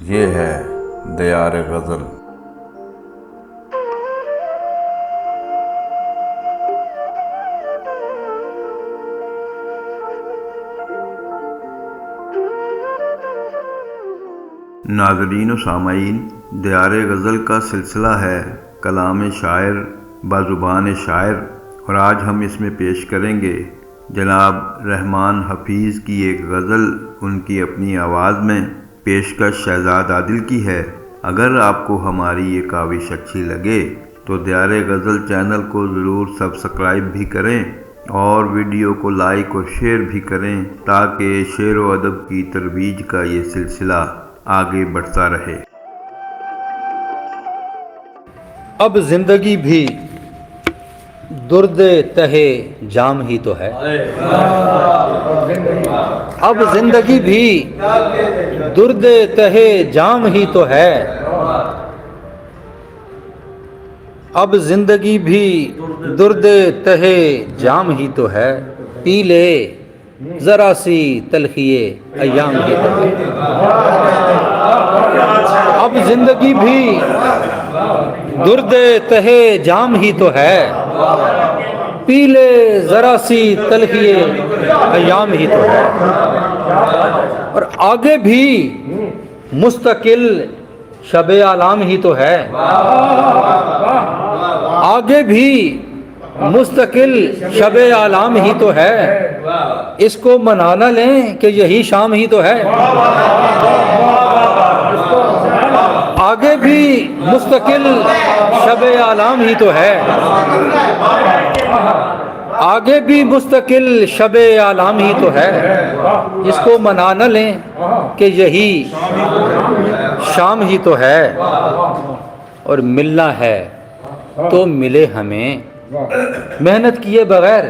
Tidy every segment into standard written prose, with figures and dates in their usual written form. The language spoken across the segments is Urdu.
یہ ہے دیار غزل۔ ناظرین و سامعین، دیار غزل کا سلسلہ ہے کلام شاعر بازبان شاعر، اور آج ہم اس میں پیش کریں گے جناب رحمان حفیظ کی ایک غزل، ان کی اپنی آواز میں، پیشکش شہزاد عادل کی ہے۔ اگر آپ کو ہماری یہ کاوش اچھی لگے تو دیار غزل چینل کو ضرور سبسکرائب بھی کریں اور ویڈیو کو لائک اور شیئر بھی کریں تاکہ شعر و ادب کی ترویج کا یہ سلسلہ آگے بڑھتا رہے۔ اب زندگی بھی درد تہے جام ہی تو ہے، اب زندگی بھی درد تہے جام ہی تو ہے، اب زندگی بھی درد تہے جام ہی تو ہے، پی لے ذرا سی تلخیے ایام ہی تو ہے، اب زندگی بھی درد تہے جام ہی تو ہے، پی لے ذرا سی تلخیے ایام ہی تو ہے، اور آگے بھی مستقل شب عالم ہی تو ہے، آگے بھی مستقل شب عالم ہی تو ہے، اس کو منا نہ لیں کہ یہی شام ہی تو ہے، آگے بھی مستقل شب عالم ہی تو ہے، آگے بھی مستقل شب عالم ہی تو ہے، اس کو منا نہ لیں کہ یہی شام ہی تو ہے، اور ملنا ہے تو ملے ہمیں محنت کیے بغیر،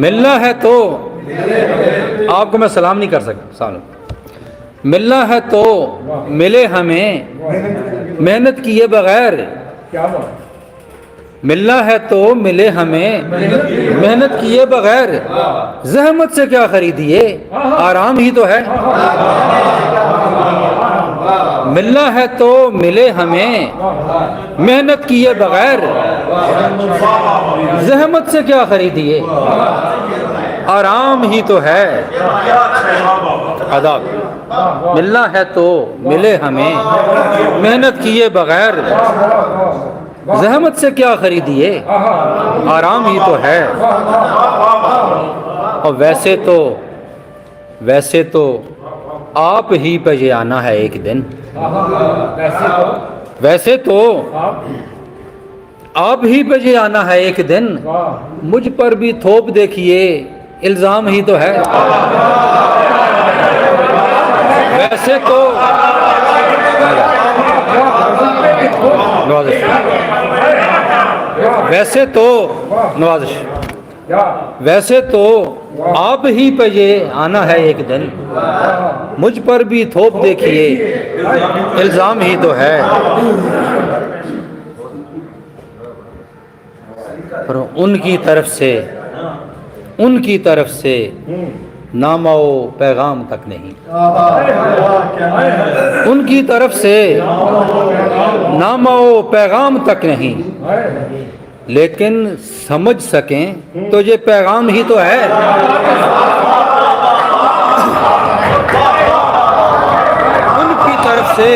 ملنا ہے تو آپ کو میں سلام نہیں کر سکتا، ملنا ہے تو ملے ہمیں محنت کیے بغیر، ملنا ہے تو ملے ہمیں محنت کیے بغیر، زحمت سے کیا خریدیے آرام ہی تو ہے، ملنا ہے تو ملے ہمیں محنت کیے بغیر، زحمت سے کیا خریدیے آرام ہی تو ہے، آداب، ملنا ہے تو ملے ہمیں محنت کیے بغیر، زحمت سے کیا خریدیے آرام ہی تو ہے، اور ویسے تو آپ ہی پہ یہ آنا ہے ایک دن، ویسے تو آپ ہی پہ یہ آنا ہے ایک دن، مجھ پر بھی تھوپ دیکھیے الزام ہی تو ہے، ویسے تو نوازش ویسے تو آپ ہی پہ یہ آنا ہے ایک دن، مجھ پر بھی تھوپ دیکھیے الزام ہی تو ہے، اور ان کی طرف سے نامہ و پیغام تک نہیں، ان کی طرف سے نامہ و پیغام تک نہیں، لیکن سمجھ سکیں تو یہ پیغام ہی تو ہے، ان کی طرف سے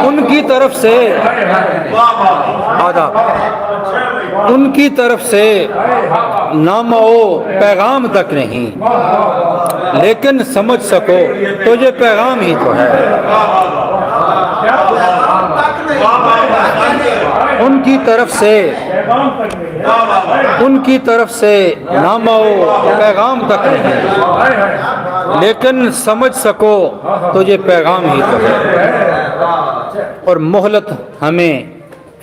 ان کی طرف سے آداب، ان کی طرف سے نامہ و پیغام تک نہیں، لیکن سمجھ سکو تو یہ پیغام ہی تو ہے، ان کی طرف سے نامہ و پیغام تک نہیں، لیکن سمجھ سکو تو یہ پیغام ہی تو ہے، اور مہلت ہمیں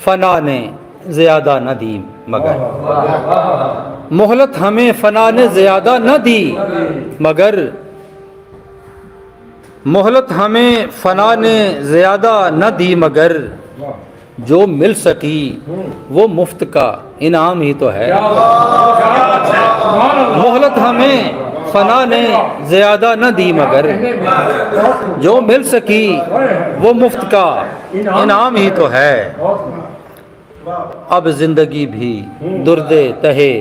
فنا نے زیادہ نہ دی مگر، مہلت ہمیں فنا نے زیادہ نہ دی مگر، مہلت ہمیں فنا نے زیادہ نہ دی مگر، جو مل سکی وہ مفت کا انعام ہی تو ہے. مہلت ہمیں فنا نے زیادہ نہ دی مگر جو مل سکی وہ مفت کا انعام ہی تو ہے. اب زندگی بھی درد تہے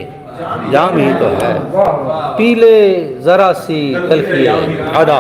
جام ہی تو ہے. پی لے ذرا سی تلخی ادا.